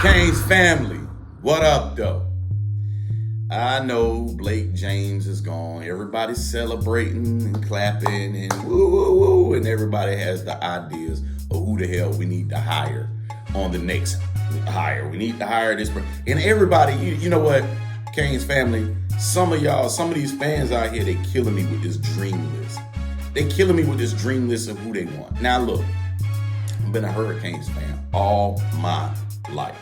Kane's family, what up though? I know Blake James is gone. Everybody's celebrating and clapping and woo woo woo, and everybody has the ideas of who the hell we need to hire on the next hire. We need to hire this person. And everybody, you know what, Kane's family, some of these fans out here, they killing me with this dream list. They killing me with this dream list of who they want. Now look, I've been a Hurricanes fan all my life.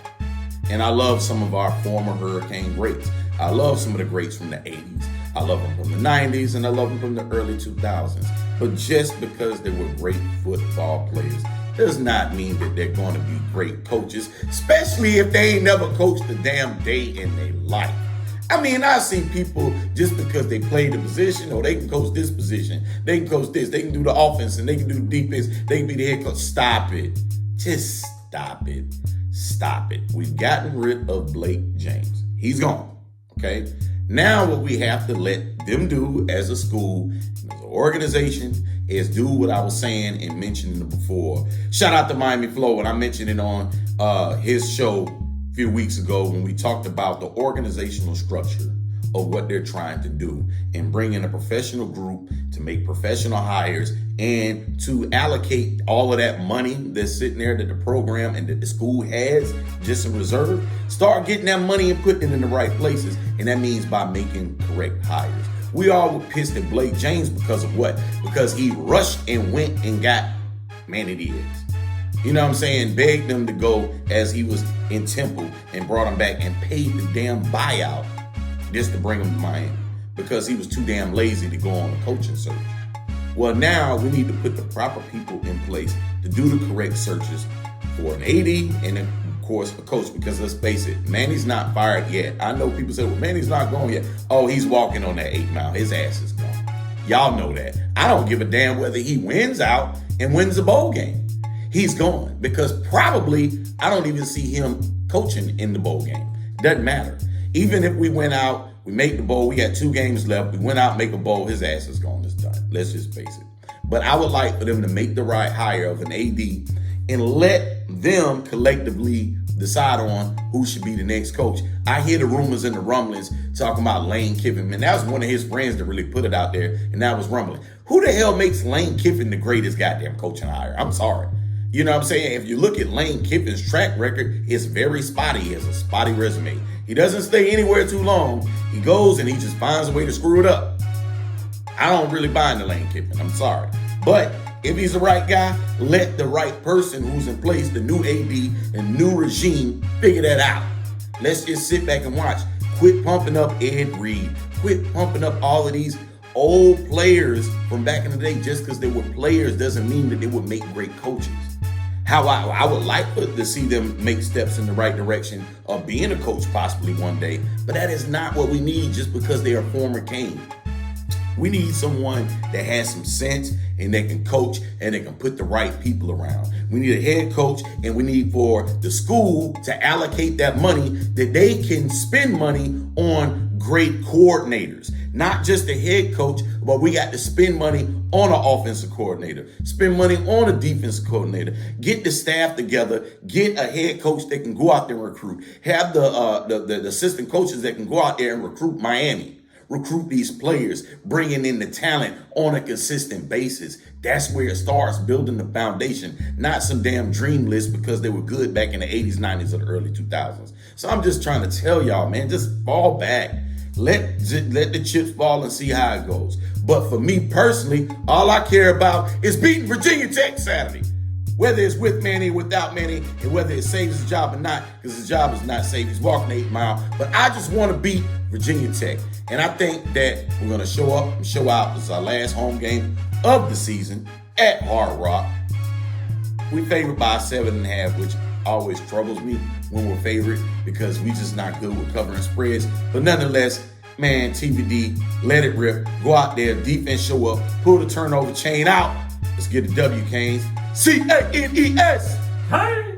And I love some of our former Hurricane greats. I love some of the greats from the 80s. I love them from the 90s, and I love them from the early 2000s. But just because they were great football players does not mean that they're going to be great coaches, especially if they ain't never coached a damn day in their life. I mean, I've seen people just because they played the position, or they can coach this position, they can coach this, they can do the offense, and they can do the defense, they can be the head coach. Stop it. Just stop it. Stop it. We've gotten rid of Blake James. He's gone. Okay? Now what we have to let them do as a school, as an organization, is do what I was saying and mentioning before. Shout out to Miami Flow, and I mentioned it on his show a few weeks ago when we talked about the organizational structure of what they're trying to do and bring in a professional group to make professional hires and to allocate all of that money that's sitting there that the program and that the school has just in reserve. Start getting that money and putting it in the right places. And that means by making correct hires. We all were pissed at Blake James because of what? Because he rushed and went and got Manny Diaz. You know what I'm saying? Begged them to go as he was in Temple and brought him back and paid the damn buyout just to bring him to Miami because he was too damn lazy to go on a coaching search. Well, now we need to put the proper people in place to do the correct searches for an AD and, of course, a coach, because let's face it, Manny's not fired yet. I know people say, well, Manny's not gone yet. Oh, he's walking on that 8 mile. His ass is gone. Y'all know that. I don't give a damn whether he wins out and wins a bowl game. He's gone because probably I don't even see him coaching in the bowl game. Doesn't matter. Even if we went out, we make the bowl, we got 2 games left, we went out, make a bowl, his ass is gone, it's done. Let's just face it. But I would like for them to make the right hire of an AD and let them collectively decide on who should be the next coach. I hear the rumors and the rumblings talking about Lane Kiffin. Man, that was one of his friends that really put it out there, and that was rumbling. Who the hell makes Lane Kiffin the greatest goddamn coaching hire? I'm sorry. You know what I'm saying? If you look at Lane Kiffin's track record, it's very spotty. He has a spotty resume. He doesn't stay anywhere too long. He goes and he just finds a way to screw it up. I don't really buy into Lane Kiffin. I'm sorry. But if he's the right guy, let the right person who's in place, the new AD and new regime, figure that out. Let's just sit back and watch. Quit pumping up Ed Reed. Quit pumping up all of these old players from back in the day. Just because they were players doesn't mean that they would make great coaches. How I would like to see them make steps in the right direction of being a coach possibly one day, but that is not what we need just because they are former Cane. We need someone that has some sense and they can coach and they can put the right people around. We need a head coach, and we need for the school to allocate that money that they can spend money on great coordinators. Not just the head coach, but we got to spend money on an offensive coordinator, spend money on a defensive coordinator, get the staff together, get a head coach that can go out there and recruit, have the assistant coaches that can go out there and recruit Miami, recruit these players, bringing in the talent on a consistent basis. That's where it starts, building the foundation, not some damn dream list because they were good back in the 80s, 90s, or the early 2000s. So I'm just trying to tell y'all, man, just fall back. Let the chips fall and see how it goes. But for me personally, all I care about is beating Virginia Tech Saturday. Whether it's with Manny or without Manny, and whether it saves his job or not, because his job is not safe. He's walking the 8 mile. But I just want to beat Virginia Tech. And I think that we're going to show up and show out. This is our last home game of the season at Hard Rock. We favored by 7.5, which always troubles me when we're favored because we just not good with covering spreads. But nonetheless, man, TVD, let it rip. Go out there, defense show up, pull the turnover chain out. Let's get the W, Canes. CANES. Hey!